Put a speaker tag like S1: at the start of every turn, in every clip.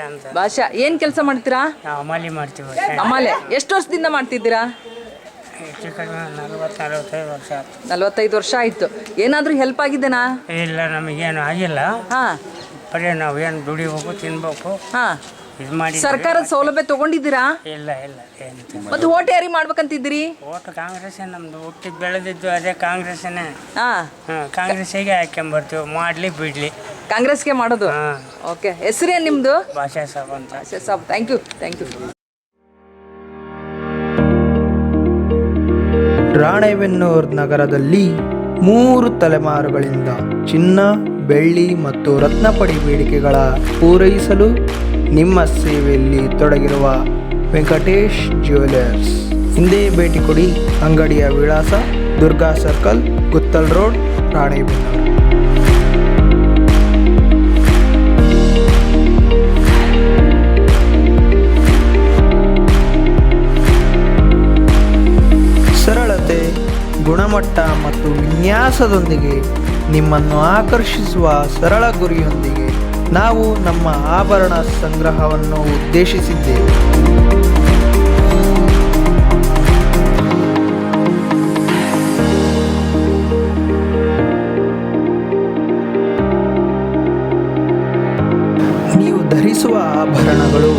S1: ಅಂತ.
S2: ಭಾಷಾ ಏನು ಕೆಲಸ ಮಾಡ್ತೀರಾ?
S1: ನಾವು ಅಮಾಲಿ ಮಾಡ್ತೀವಿ.
S2: ಅಮಾಲೆ ಎಷ್ಟು ವರ್ಷದಿಂದ ಮಾಡ್ತಿದ್ದೀರಾ?
S1: ಹೆಚ್ಚು ಕಡಿಮೆ 40-45 ವರ್ಷ ಆಯ್ತು.
S2: 45 ವರ್ಷ ಆಯಿತು. ಏನಾದರೂ ಹೆಲ್ಪ್ ಆಗಿದೆನಾ?
S1: ಇಲ್ಲ, ನಮಗೇನು ಆಗಿಲ್ಲ.
S2: ಹಾಂ
S1: ಬರೀ ನಾವು ಏನು ದುಡಿಬೇಕು, ತಿನ್ಬೇಕು,
S2: ಹಾಂ.
S1: ಇದು ಮಾಡಿ.
S2: ಸರ್ಕಾರದ ಸೌಲಭ್ಯ ತಗೊಂಡಿದ್ದೀರಾ?
S1: ಇಲ್ಲ ಇಲ್ಲ, ಏನು
S2: ಮತ್ತೆ ಓಟ್ ಯಾರಿಗೆ ಮಾಡ್ಬೇಕಂತಿದ್ದೀರಿ?
S1: ಓಟು ಕಾಂಗ್ರೆಸ್ಸೇ. ನಮ್ದು ಹುಟ್ಟಿದ್ದು ಬೆಳೆದಿದ್ದು ಅದೇ ಕಾಂಗ್ರೆಸ್ಸೇ.
S2: ಹಾಂ,
S1: ಕಾಂಗ್ರೆಸ್ಸಿಗೆ ಹಾಕ್ಕೊಂಬರ್ತೀವಿ, ಮಾಡಲಿ ಬಿಡಲಿ.
S2: ಕಾಂಗ್ರೆಸ್ಗೆ ಮಾಡೋದು.
S1: ಹಾಂ.
S2: ಓಕೆ, ಹೆಸರೇನು ನಿಮ್ಮದು?
S1: ಭಾಷಾ ಸಾಬ್ ಅಂತ.
S2: ಭಾಷಾ ಸಾಬ್, ಥ್ಯಾಂಕ್ ಯು.
S3: ರಾಣೆಬೆನ್ನೂರು ನಗರದಲ್ಲಿ 3 ತಲೆಮಾರುಗಳಿಂದ ಚಿನ್ನ, ಬೆಳ್ಳಿ ಮತ್ತು ರತ್ನಪಡಿ ಬೇಡಿಕೆಗಳ ಪೂರೈಸಲು ನಿಮ್ಮ ಸೇವೆಯಲ್ಲಿ ತೊಡಗಿರುವ ವೆಂಕಟೇಶ್ ಜ್ಯುವೆಲರ್ಸ್ ಹಿಂದೆ ಭೇಟಿ ಕೊಡಿ. ಅಂಗಡಿಯ ವಿಳಾಸ ದುರ್ಗಾ ಸರ್ಕಲ್, ಗುತ್ತಲ್ ರೋಡ್, ರಾಣೆಬೆನ್ನೂರು. ಸರಳತೆ, ಗುಣಮಟ್ಟ ಮತ್ತು ವಿನ್ಯಾಸದೊಂದಿಗೆ ನಿಮ್ಮನ್ನು ಆಕರ್ಷಿಸುವ ಸರಳ ಗುರಿಯೊಂದಿಗೆ ನಾವು ನಮ್ಮ ಆಭರಣ ಸಂಗ್ರಹವನ್ನು ಉದ್ದೇಶಿಸಿದ್ದೇವೆ. ನೀವು ಧರಿಸುವ ಆಭರಣಗಳು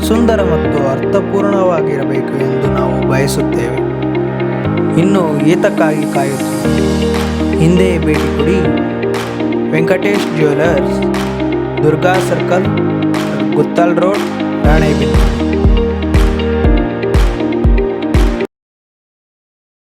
S3: ಸುಂದರ ಮತ್ತು ಅರ್ಥಪೂರ್ಣವಾಗಿರಬೇಕು ಎಂದು ನಾವು ಬಯಸುತ್ತೇವೆ. ಇನ್ನು ಏತಕ್ಕಾಗಿ ಕಾಯುತ್ತೀವಿ? ಹಿಂದೆ ಭೇಟಿ ಕೊಡಿ. Venkatesh jewellers, Durga circle, Guttal road, Ranebennur.